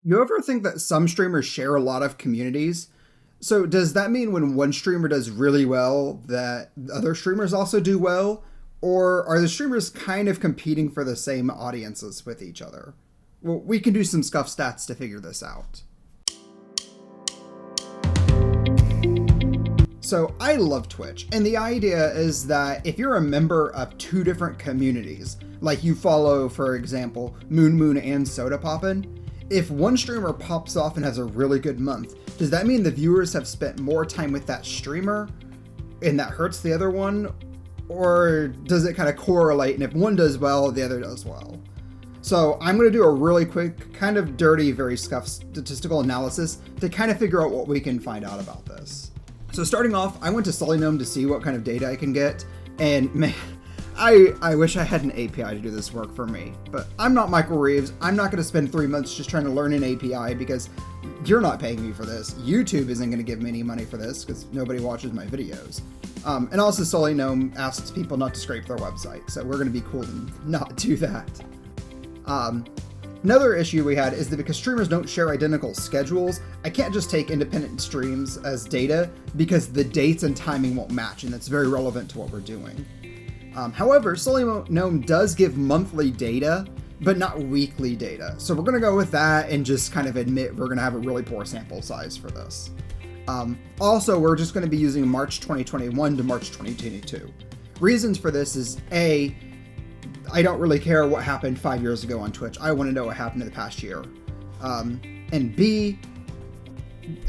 You ever think that some streamers share a lot of communities? So does that mean when one streamer does really well that other streamers also do well? Or are the streamers kind of competing for the same audiences with each other? Well, we can do some scuff stats to figure this out. So I love Twitch, and the idea is that if you're a member of two different communities, like you follow, for example, Moon Moon and Soda Poppin', if one streamer pops off and has a really good month, does that mean the viewers have spent more time with that streamer and that hurts the other one? Or does it kind of correlate, and if one does well, the other does well? So I'm going to do a really quick, kind of dirty, very scuffed statistical analysis to kind of figure out what we can find out about this. So starting off, I went to Solynome to see what kind of data I can get, and man, I wish I had an API to do this work for me, but I'm not Michael Reeves. I'm not going to spend 3 months just trying to learn an API because you're not paying me for this. YouTube isn't going to give me any money for this because nobody watches my videos. And also Solynome asks people not to scrape their website, so we're going to be cool and not do that. Another issue we had is that because streamers don't share identical schedules, I can't just take independent streams as data because the dates and timing won't match, and that's very relevant to what we're doing. However, Solynome does give monthly data, but not weekly data. So we're going to go with that and just kind of admit we're going to have a really poor sample size for this. Also, we're just going to be using March 2021 to March 2022. Reasons for this is A, I don't really care what happened 5 years ago on Twitch. I want to know what happened in the past year. And B,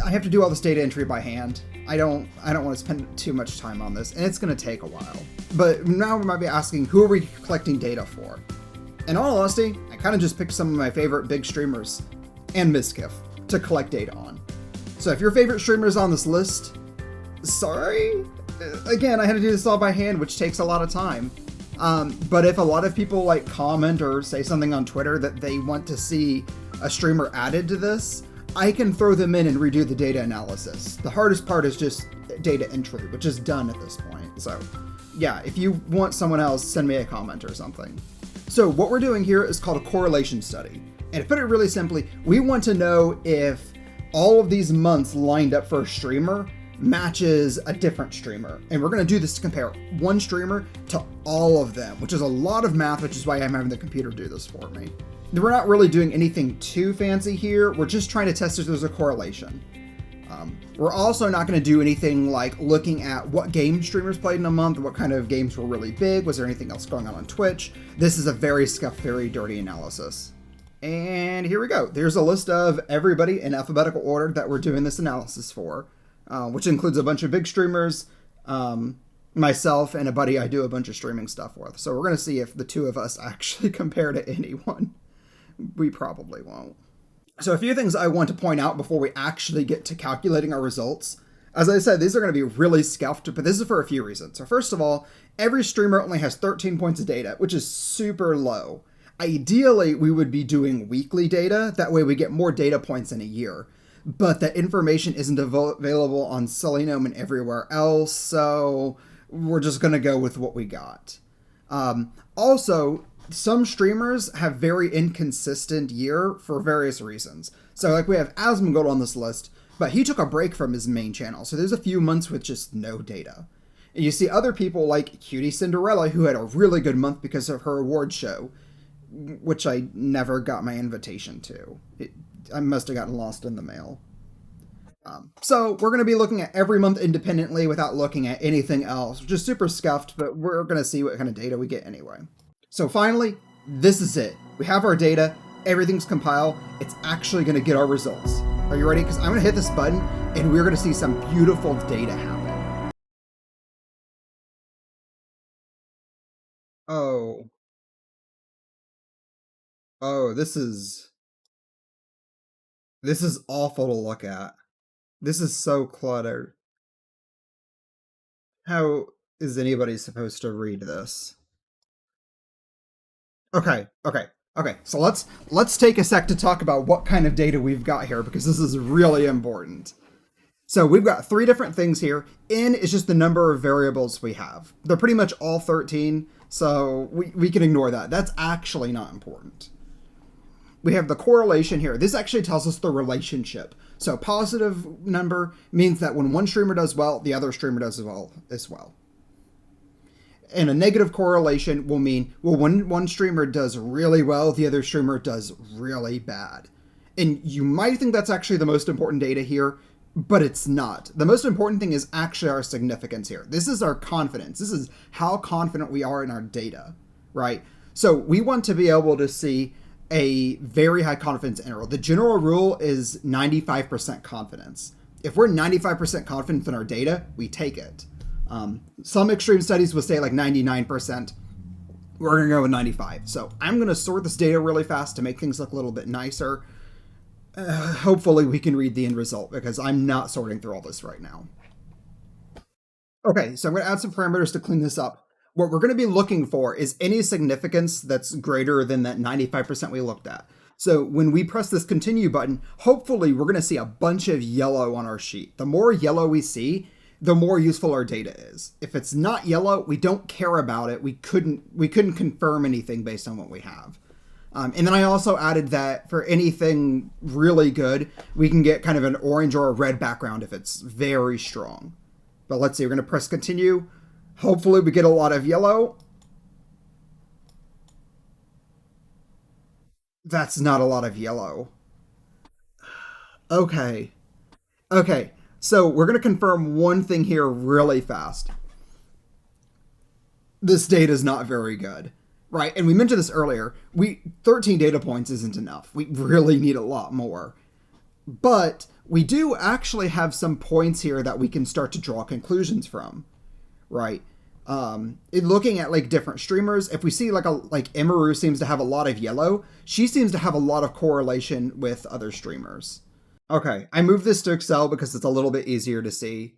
I have to do all this data entry by hand. I don't want to spend too much time on this, and it's going to take a while. But now we might be asking, who are we collecting data for? In all honesty, I kind of just picked some of my favorite big streamers and Miskiff to collect data on. So if your favorite streamer is on this list, sorry. Again, I had to do this all by hand, which takes a lot of time. But if a lot of people like comment or say something on Twitter that they want to see a streamer added to this, I can throw them in and redo the data analysis. The hardest part is just data entry, which is done at this point. So yeah, if you want someone else, send me a comment or something. So what we're doing here is called a correlation study. And to put it really simply, we want to know if all of these months lined up for a streamer matches a different streamer. And we're going to do this to compare one streamer to all of them, which is a lot of math, which is why I'm having the computer do this for me. We're not really doing anything too fancy here. We're just trying to test if there's a correlation. We're also not going to do anything like looking at what game streamers played in a month, what kind of games were really big, was there anything else going on Twitch. This is a very scuffed, very dirty analysis. And here we go. There's a list of everybody in alphabetical order that we're doing this analysis for, which includes a bunch of big streamers, myself, and a buddy I do a bunch of streaming stuff with. So we're going to see if the two of us actually compare to anyone. We probably won't. So a few things I want to point out before we actually get to calculating our results. As I said, these are going to be really scuffed, but this is for a few reasons. So first of all, every streamer only has 13 points of data, which is super low. Ideally, we would be doing weekly data. That way we get more data points in a year. But that information isn't available on Solynome and everywhere else, so we're just going to go with what we got. Also, some streamers have very inconsistent year for various reasons. So like we have Asmongold on this list, but he took a break from his main channel. So there's a few months with just no data. And you see other people like Cutie Cinderella, who had a really good month because of her award show, which I never got my invitation to. I must have gotten lost in the mail. So we're going to be looking at every month independently without looking at anything else, which is super scuffed, but we're going to see what kind of data we get anyway. So finally, this is it. We have our data, everything's compiled, it's actually going to get our results. Are you ready? Because I'm going to hit this button and we're going to see some beautiful data happen. Oh. Oh, this is awful to look at. This is so cluttered. How is anybody supposed to read this? Okay. So let's take a sec to talk about what kind of data we've got here because this is really important. So we've got three different things here. N is just the number of variables we have. They're pretty much all 13, so we can ignore that. That's actually not important. we have the correlation here. This actually tells us the relationship. So positive number means that when one streamer does well, the other streamer does well as well. And a negative correlation will mean, well, when one streamer does really well, the other streamer does really bad. And you might think that's actually the most important data here, but it's not. The most important thing is actually our significance here. This is our confidence. This is how confident we are in our data, right? So we want to be able to see a very high confidence interval. The general rule is 95% confidence. If we're 95% confident in our data, we take it. Some extreme studies will say like 99%. We're going to go with 95. So I'm going to sort this data really fast to make things look a little bit nicer. Hopefully we can read the end result because I'm not sorting through all this right now. Okay, so I'm going to add some parameters to clean this up. What we're going to be looking for is any significance that's greater than that 95% we looked at. So when we press this continue button, hopefully we're going to see a bunch of yellow on our sheet. The more yellow we see, the more useful our data is. If it's not yellow, we don't care about it. We couldn't confirm anything based on what we have. And then I also added that for anything really good, we can get kind of an orange or a red background if it's very strong. But let's see, we're going to press continue. Hopefully we get a lot of yellow. That's not a lot of yellow. Okay. So we're going to confirm one thing here really fast. This data is not very good, right? And we mentioned this earlier. 13 data points isn't enough. We really need a lot more. But we do actually have some points here that we can start to draw conclusions from, right? In looking at like different streamers, if we see like Emiru seems to have a lot of yellow, she seems to have a lot of correlation with other streamers. Okay, I moved this to Excel because it's a little bit easier to see.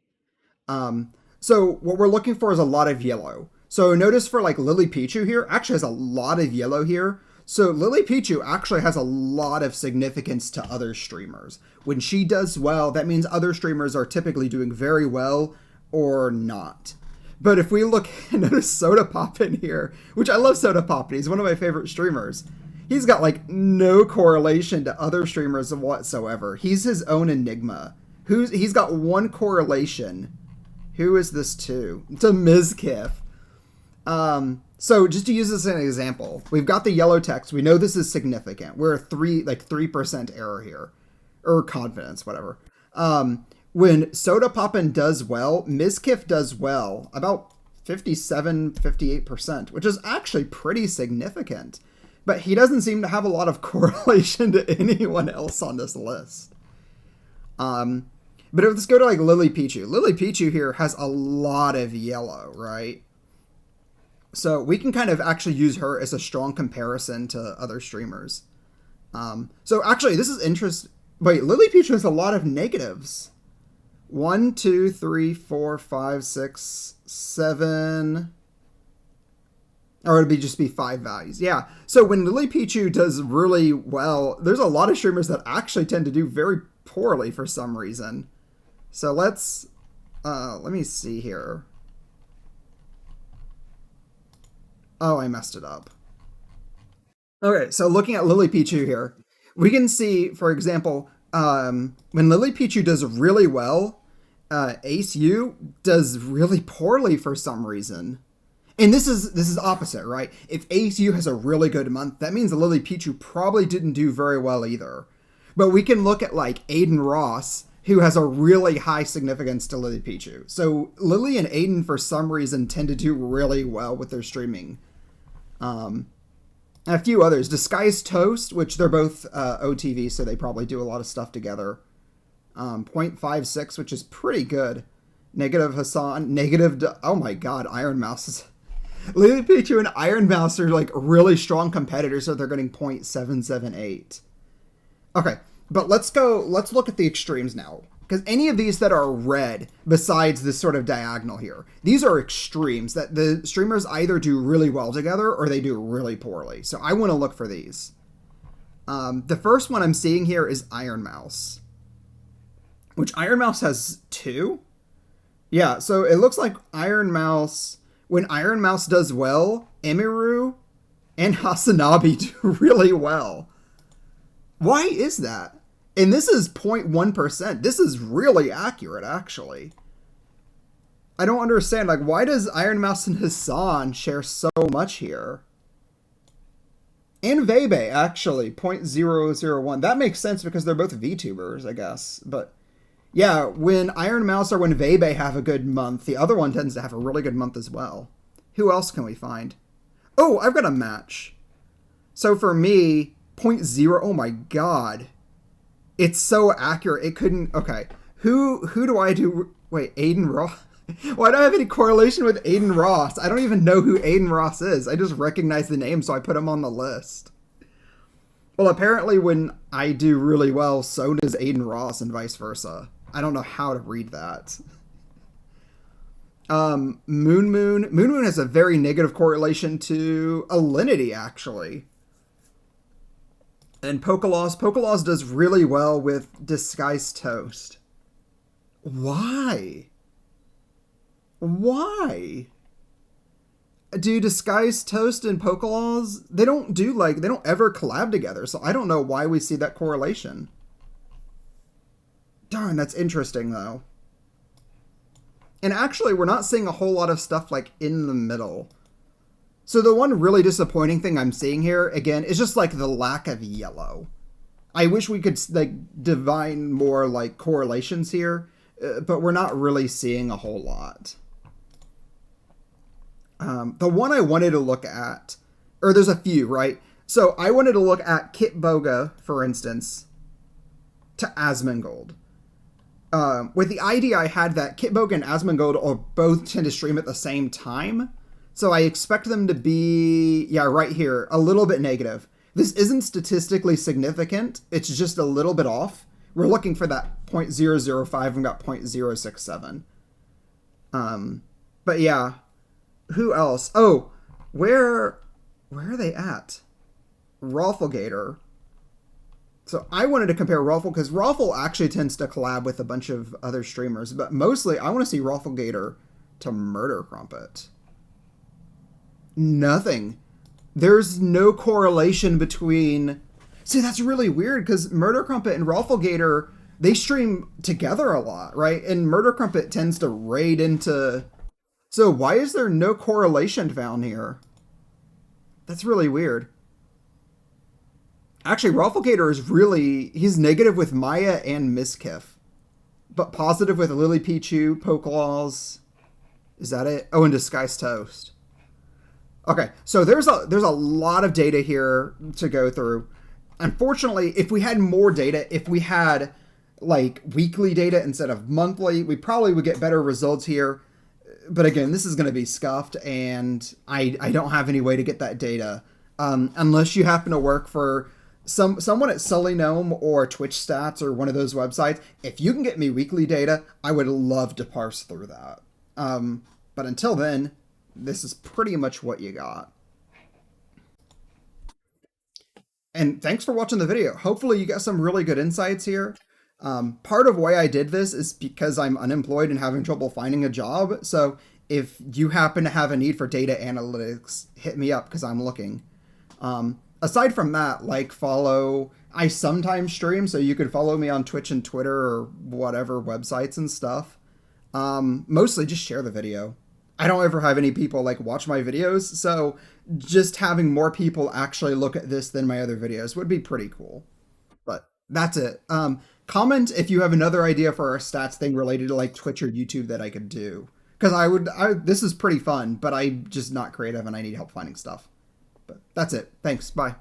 So what we're looking for is a lot of yellow. So notice for like Lily Pichu here, actually has a lot of yellow here. So Lily Pichu actually has a lot of significance to other streamers. When she does well, that means other streamers are typically doing very well or not. But if we look and notice Soda Pop in here, which I love Soda Pop, he's one of my favorite streamers. He's got like no correlation to other streamers whatsoever. He's his own enigma. He's got one correlation. Who is this to? To Mizkif. So just to use this as an example, we've got the yellow text. We know this is significant. We're 3% error here, or confidence, whatever. When Soda Poppin does well, Mizkif does well, about 57-58%, which is actually pretty significant. But he doesn't seem to have a lot of correlation to anyone else on this list. But let's go to like Lily Pichu. Lily Pichu here has a lot of yellow, right? So we can kind of actually use her as a strong comparison to other streamers. So actually, this is interesting. Wait, Lily Pichu has a lot of negatives. 1, 2, 3, 4, 5, 6, 7. Or it'd just be 5 values. Yeah. So when Lily Pichu does really well, there's a lot of streamers that actually tend to do very poorly for some reason. So let me see here. Oh, I messed it up. Okay, so looking at Lily Pichu here, we can see, for example, when Lily Pichu does really well, Ace U does really poorly for some reason. And this is opposite, right? If Ace U has a really good month, that means Lily Pichu probably didn't do very well either. But we can look at like Aiden Ross, who has a really high significance to Lily Pichu. So Lily and Aiden, for some reason, tend to do really well with their streaming. And a few others. Disguised Toast, which they're both OTV, so they probably do a lot of stuff together. 0.56, which is pretty good. Negative Hassan. Oh my god, Iron Mouse is... Lily Pichu and Iron Mouse are like really strong competitors, so they're getting 0.778. Okay, but let's look at the extremes now. Because any of these that are red, besides this sort of diagonal here, these are extremes that the streamers either do really well together or they do really poorly. So I want to look for these. The first one I'm seeing here is Iron Mouse, which Iron Mouse has 2. Yeah, so it looks like Iron Mouse, when Iron Mouse does well, Emiru and Hasanabi do really well. Why is that? And this is 0.1%. This is really accurate, actually. I don't understand. Like, why does Iron Mouse and Hassan share so much here? And Vebe, actually, 0.001. That makes sense because they're both VTubers, I guess. But yeah, when Iron Mouse or when Vebe have a good month, the other one tends to have a really good month as well. Who else can we find? Oh, I've got a match. So for me, 0.0, oh my god. It's so accurate. It couldn't, okay. Who do I do? Wait, Aiden Ross? Why don't I have any correlation with Aiden Ross? I don't even know who Aiden Ross is. I just recognize the name, so I put him on the list. Well, apparently when I do really well, so does Aiden Ross and vice versa. I don't know how to read that. Moon Moon has a very negative correlation to Alinity, actually. And Pokelaws does really well with Disguised Toast. Why? Why? Do Disguised Toast and Pokelaws, they don't ever collab together, so I don't know why we see that correlation. Darn, that's interesting, though. And actually, we're not seeing a whole lot of stuff, like, in the middle. So the one really disappointing thing I'm seeing here, again, is just, like, the lack of yellow. I wish we could, like, divine more, like, correlations here, but we're not really seeing a whole lot. The one I wanted to look at, or there's a few, right? So I wanted to look at Kitboga, for instance, to Asmongold. With the idea I had that Kitboga and Asmongold are both tend to stream at the same time. So I expect them to be, yeah, right here, a little bit negative. This isn't statistically significant. It's just a little bit off. We're looking for that 0.005 and got 0.067. But yeah. Who else? Oh, where are they at? Rafflegator. So I wanted to compare Raffle because Raffle actually tends to collab with a bunch of other streamers, but mostly I want to see Rafflegator to Murder Crumpet. Nothing. There's no correlation between... See, that's really weird because Murder Crumpet and Rafflegator, they stream together a lot, right? And Murder Crumpet tends to raid into... So why is there no correlation found here? That's really weird. Actually, Rafflegator is really... He's negative with Maya and Miskiff. But positive with Lily Pichu, Pokelaws. Is that it? Oh, and Disguised Toast. Okay, so there's a lot of data here to go through. Unfortunately, if we had more data, if we had like weekly data instead of monthly, we probably would get better results here. But again, this is going to be scuffed, and I don't have any way to get that data. Unless you happen to work for someone at Sully Gnome or Twitch Stats or one of those websites. If you can get me weekly data, I would love to parse through that. But until then, this is pretty much what you got. And thanks for watching the video. Hopefully you got some really good insights here. Part of why I did this is because I'm unemployed and having trouble finding a job. So if you happen to have a need for data analytics, hit me up because I'm looking. Aside from that, like, follow. I sometimes stream, so you could follow me on Twitch and Twitter or whatever websites and stuff. Mostly just share the video. I don't ever have any people like watch my videos, so just having more people actually look at this than my other videos would be pretty cool. But that's it. Comment if you have another idea for our stats thing related to like Twitch or YouTube that I could do. Because this is pretty fun, but I'm just not creative and I need help finding stuff. But that's it. Thanks. Bye.